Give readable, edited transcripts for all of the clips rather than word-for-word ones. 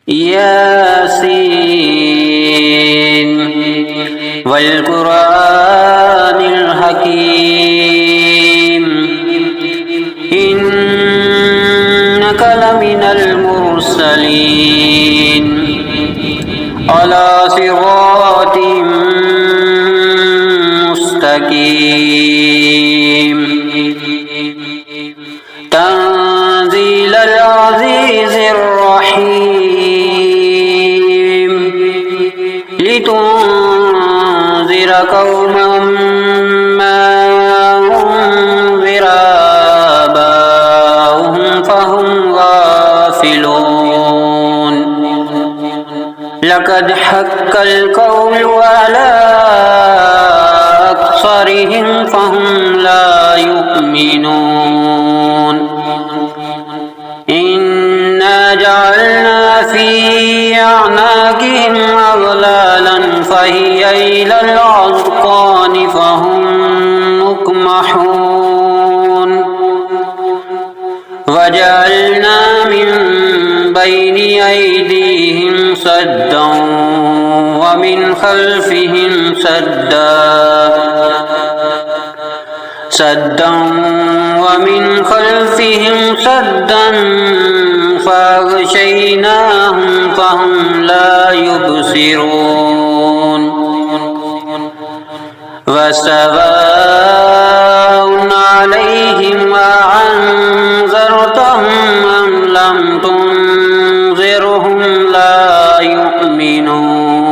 ياسين والقرآن الحكيم إنك لمن المرسلين على صراط مستقيم تنزيل العزيز الرحيم لتنذر قوما ما أنذر آباؤهم فهم غافلون لقد حق القول على أكثرهم فهم لا يؤمنون إنا جعلنا في أعناقهم أغلالا فهي إلى الأذقان فهم مقمحون وجعلنا من بين أيديهم سدا ومن خلفهم سدا ومن خلفهم سدا فأغشيناهم فهم لا يبصرون وسواء عليهم أأنذرتهم أم لم تنذرهم لا يؤمنون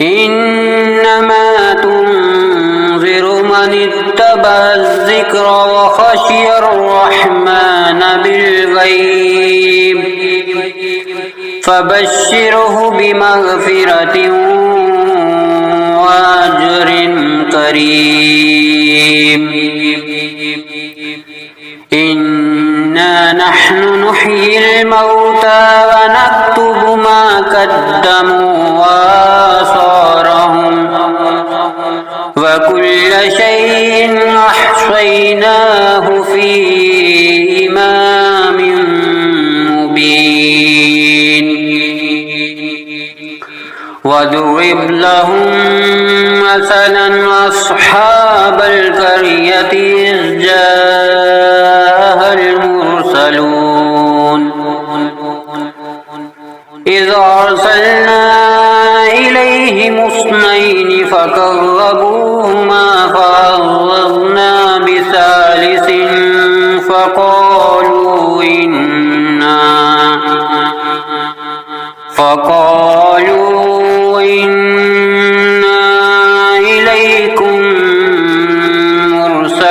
إنما تنذر من اتبع الذكر وخشي الرحمن بالغيب فبشره بمغفرة وأجر كريم إنا نحن نحيي الموتى ونكتب ما قدموا وآثارهم وكل شيء أحصيناه في إمام مبين واضرب لهم مثلا أصحاب القرية إذ جاءها المرسلون إذ أرسلنا إليهم اثنين فكذبوهما فعززنا بثالث فقالوا إنا إليكم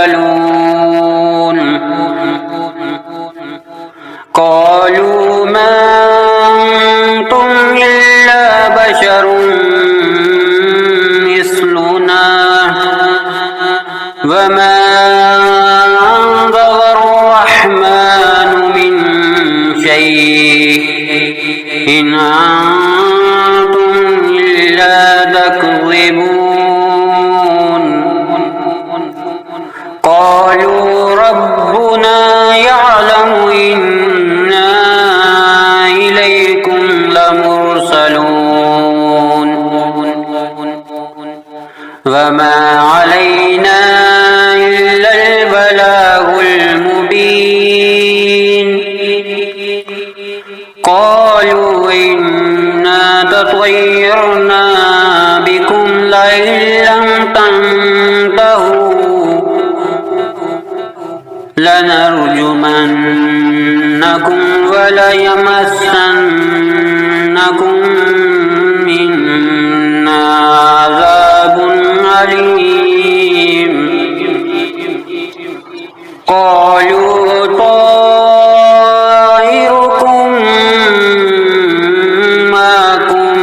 مرسلون قالوا ما أنتم إلا بشر مثلنا وما أنزل الرحمن من شيء إن أنتم إلا تكذبون قالوا ربنا يعلم إنا إليكم لمرسلون وما علينا إلا البلاغ المبين قالوا إنا تطيرنا بكم لئن لم تنتهوا لنرجمنكم وليمسنكم منا عذاب أليم قالوا طائركم معكم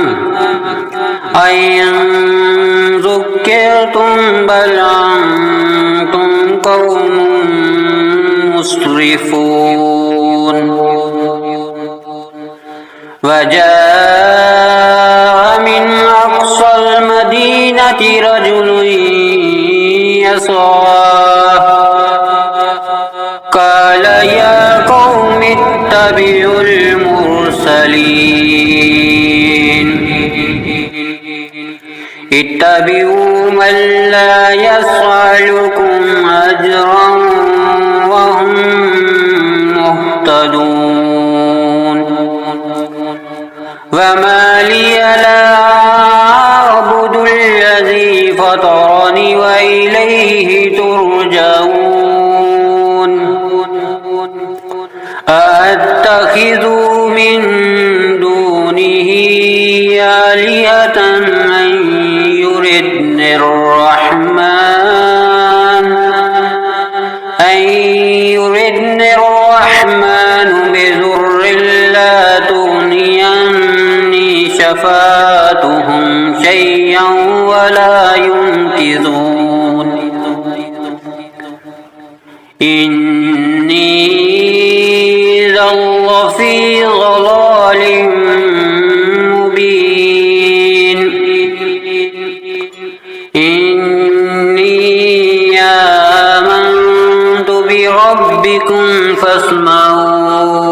أئن ذكرتم بل أنتم قوم مسرفون وجاء من أقصى المدينة رجل يسعى قال يا قوم اتبعون اتبعوا المرسلين اتبعوا من لا يسألكم أجرا وهم مهتدون وما لي لا أعبد الذي فطرني وإليه ترجعون أأتخذ من دونه آلهة أن يردني الرحمن بضر لا تغني عني شفاعتهم شيئا ولا ينقذون إني إذا لفي ضلال مبين إني آمنت بربكم فاسمعون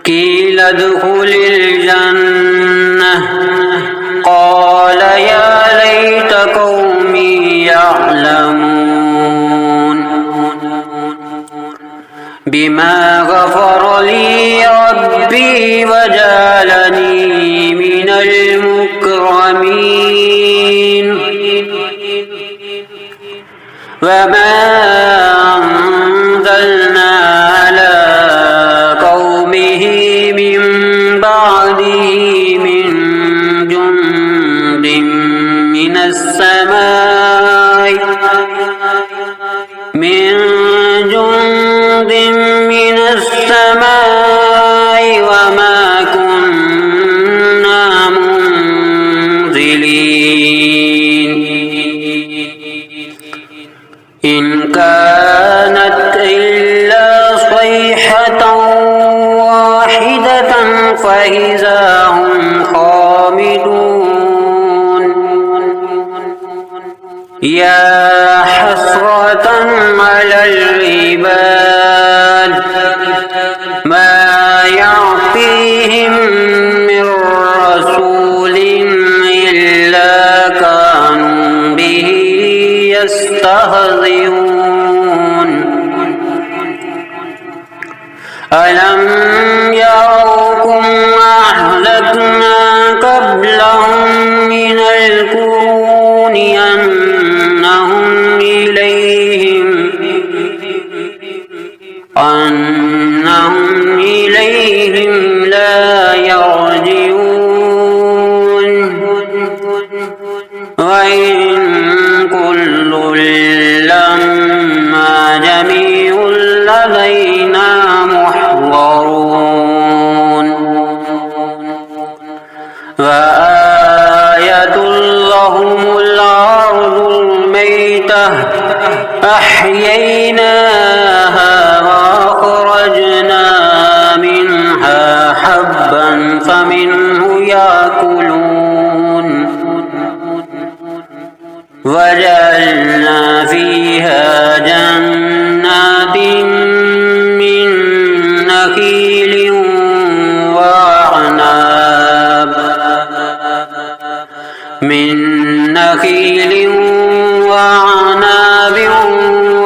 قيل ادخل الجنة قال يا ليت قومي يعلمون بما غفر لي ربي وجعلني من المكرمين وما أنزلنا على قومه من بعده من جند من السماء وما كنا منزلين إن كانت إلا صيحة واحدة فإذا هم خامدون يا حسرة على العباد ما يعطيهم من رسول إلا كانوا به يستهزئون ألم يروا أهلكنا قبلهم من القرون أنهم إليهم لا يرجعون وإن كل لما جميع لدينا محضرون وآية لهم الأرض الميتة أحييناها وأخرجنا منها حبا فمنه يأكلون وجعلنا فيها جنات من نخيل وعناب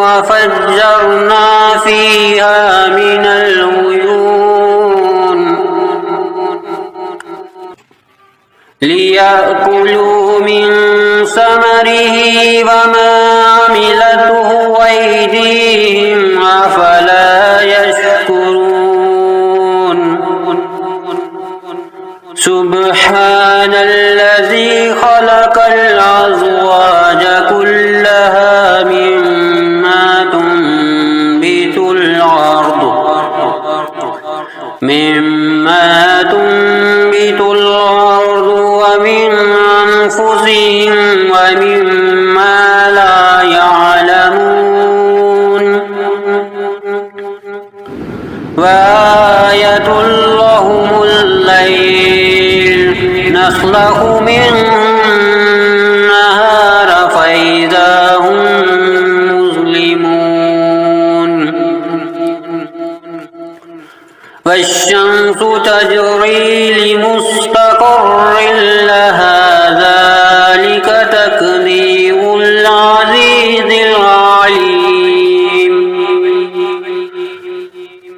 وفجرنا فيها من العيون ليأكلوا من ثمره وما عملته أيديهم أفلا يشكرون سبحان الذي خلق الأزواج كلها مما تنبت الأرض ومن أنفسهم ومما لا يعلمون وآية لهم الليل نسلخ منه النهار فإذا هم مظلمون والشمس تجري لمستقر لها ذلك تقدير العزيز العليم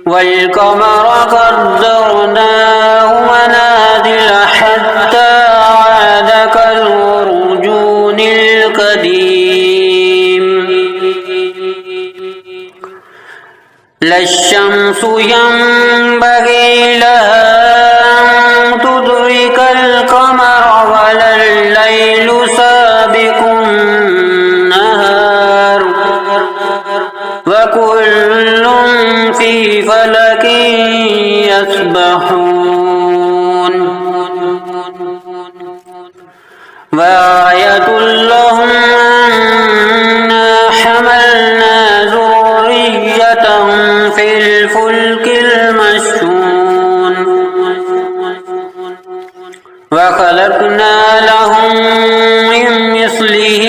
والقمر قدرناه منازل حتى عاد كالعرجون القديم لا الشمس ينبغي لها أن تدرك القمر ولا الليل سابق النهار وكل في فلك يسبحون وآية لهم أنا حملنا ذريتهم في الفلك المشحون وخلقنا لهم من مثله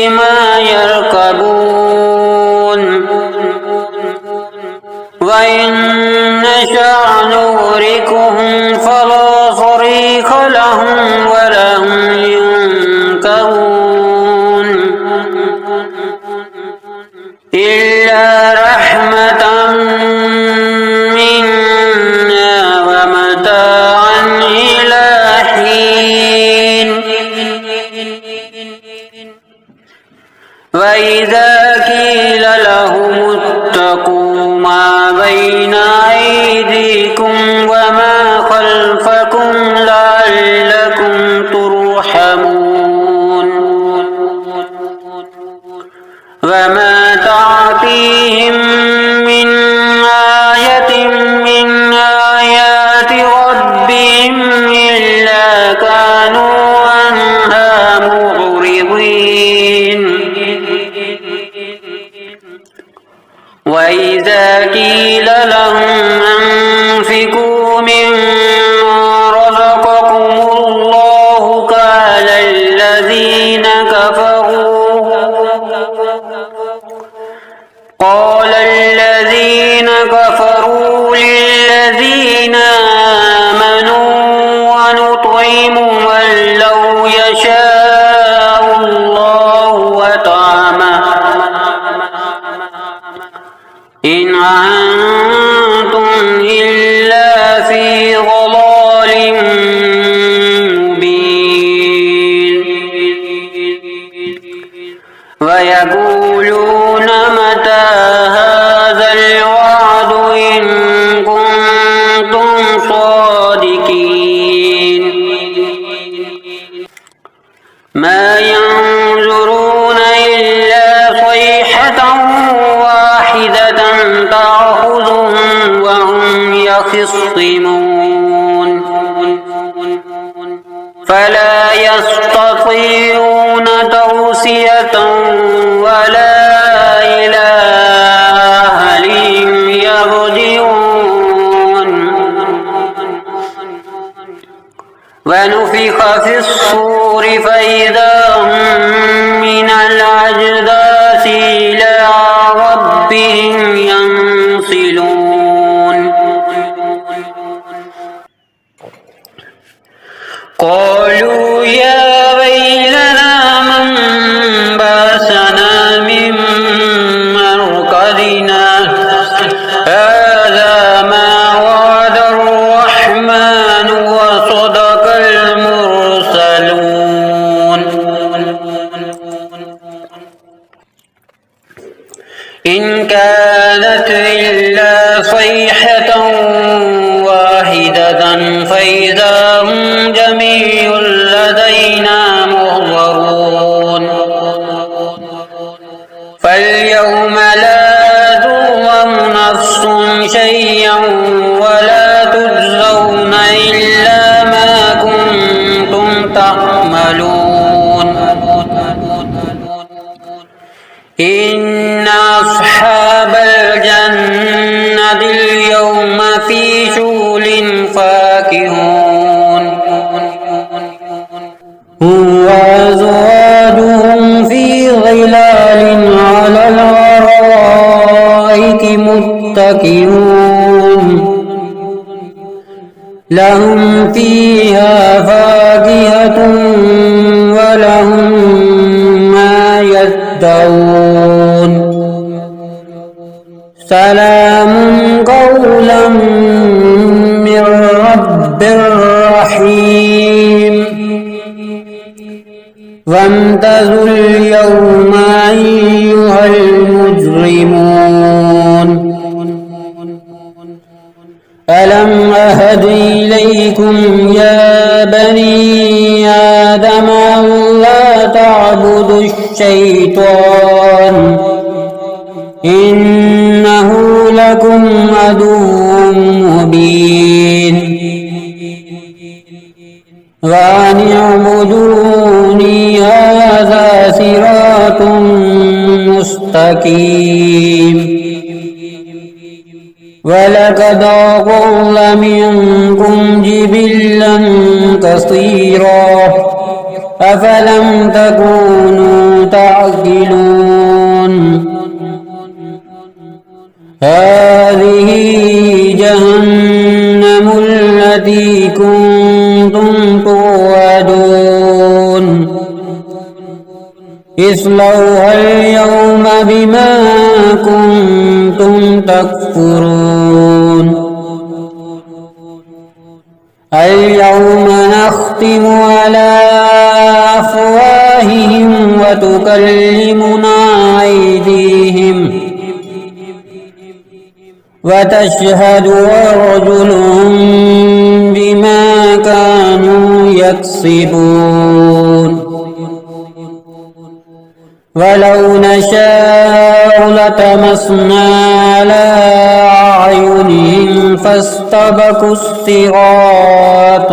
ما يركبون وإن نشأ نغرقهم فلا صريخ لهم ولا هم ينقذون إلا رحمة منا ومتاعا إلى حين وإذا قيل لهم اتقوا ما بين أيديكم وما خلفكم لعلكم ترحمون وما تعطيهم من آية من آيات ربهم إلا كانوا عنها معرضين وإذا قيل لهم أنفقوا مما رزقكم الله قال الذين كفروا للذين آمنوا ونطعم من لو يشاء الله أطعمه إن أنتم إلا في ضلال مبين ويقولون متى هذا الوعد إن كنتم صادقين ما ينظرون إلا صيحة واحدة تأخذهم وهم يخصمون فلا يستطيعون توصية ولا إلى أهلهم يرجعون ونفخ في الصور فإذا هم من الأجداث إلى ربهم ينسلون قالوا يا ويلنا من بعثنا من مرقدنا هذا ما وعد الرحمن وصدق المرسلون إن كانت إلا صيحة واحدة فإذا هم جميع لدينا محضرون فاليوم لا تظلم نفس شيئا ولا تجزون إلا ما كنتم تعملون إن أصحاب الجنة اليوم في شغل فاكهون وأزواجهم في ظلال على الأرائك متكئون لهم فيها فاكهة ولهم ما يدعون سلام قولا من رب رحيم وامتازوا اليوم أيها المجرمون ألم أهد إليكم يا بني آدم ألا تعبدوا الشيطان إنه لكم عدو مبين وأن اعبدوني هذا صراط مستقيم ولقد أضل منكم جبلا كثيرا أفلم تكونوا تعقلون هذه جهنم التي كنتم توعدون اصلوها اليوم بما كنتم تكفرون اليوم نختم على أفواههم وتكلمنا أيديهم وتشهد أرجلهم بما كانوا يكسبون ولو نشاء لطمسنا على أعينهم فاستبقوا الصراط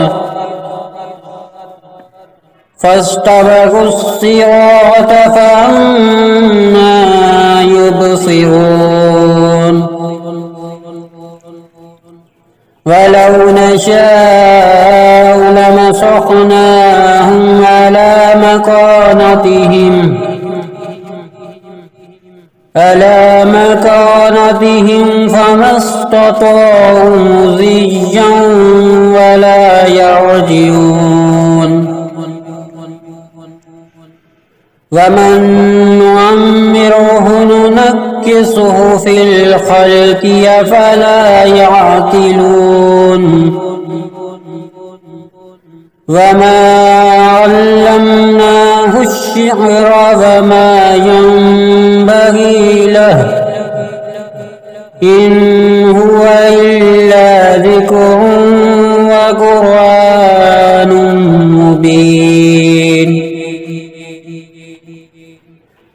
فأنى يبصرون ولو نشاء لمسخناهم على مكانتهم فما استطاعوا مضيا ولا يرجعون ومن نعمره ننكسه في الخلق أفلا يعقلون وما علمناه الشعر وما ينبغي له إن هو إلا ذكر وقرآن مبين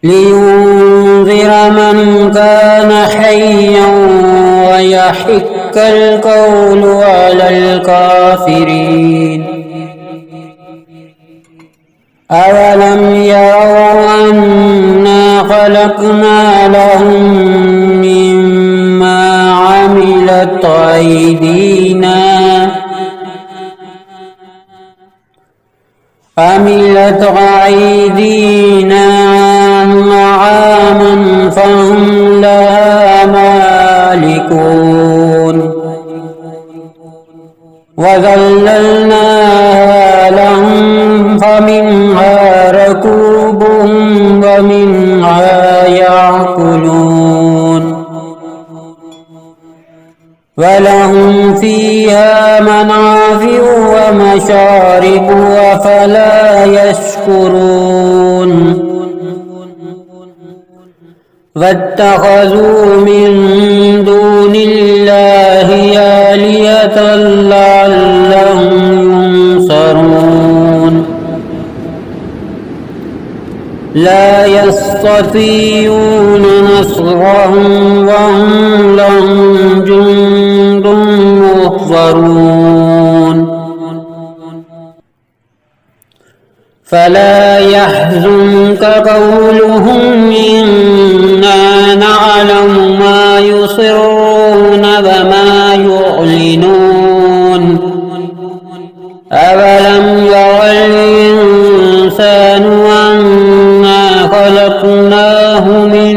لينذر من كان حيا ويحق القول على الكافرين أولم يروا أنا خلقنا لهم مما عملت أيدينا أنعاما فهم لها مالكون وذللناها لهم فمنها ركوبهم ومنها يأكلون ولهم فيها منافع ومشارب أفلا يشكرون واتخذوا من دون الله آلهة لعلهم ينصرون لا يستطيعون نصرهم وهم لهم جند محضرون فلا يحزنك قولهم إنا نعلم ما يصرون وما يعلنون أولم ير الإنسان أنا خلقناه من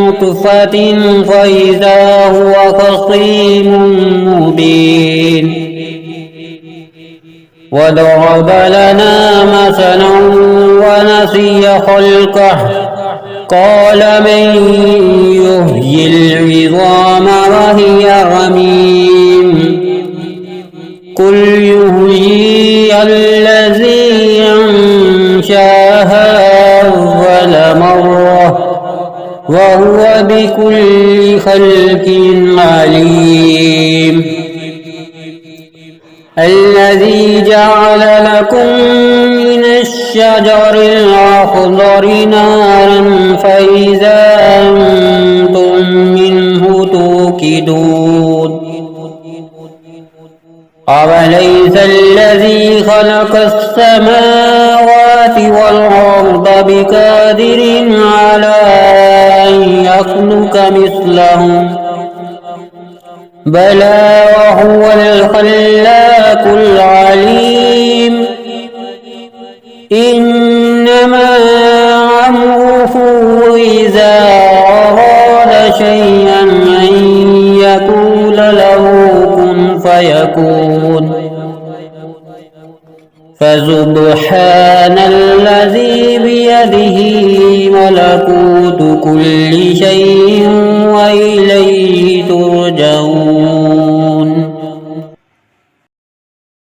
نطفة فإذا هو خصيم مبين وضرب لنا مثلا ونسي خلقه قال من يحيي العظام وهي رميم قل يحييها الذي أنشاها أول مرة وهو بكل خلق عليم الذي جعل لكم من الشجر الأخضر نارا فإذا أنتم منه توقدون أوليس الذي خلق السماوات والأرض بقادر على أن يخلق مثلهم بلى وهو الخلاق العليم إنما أمره إذا أراد شيئا أن يقول له كن فيكون فسبحان الذي بيده ملكوت كل شيء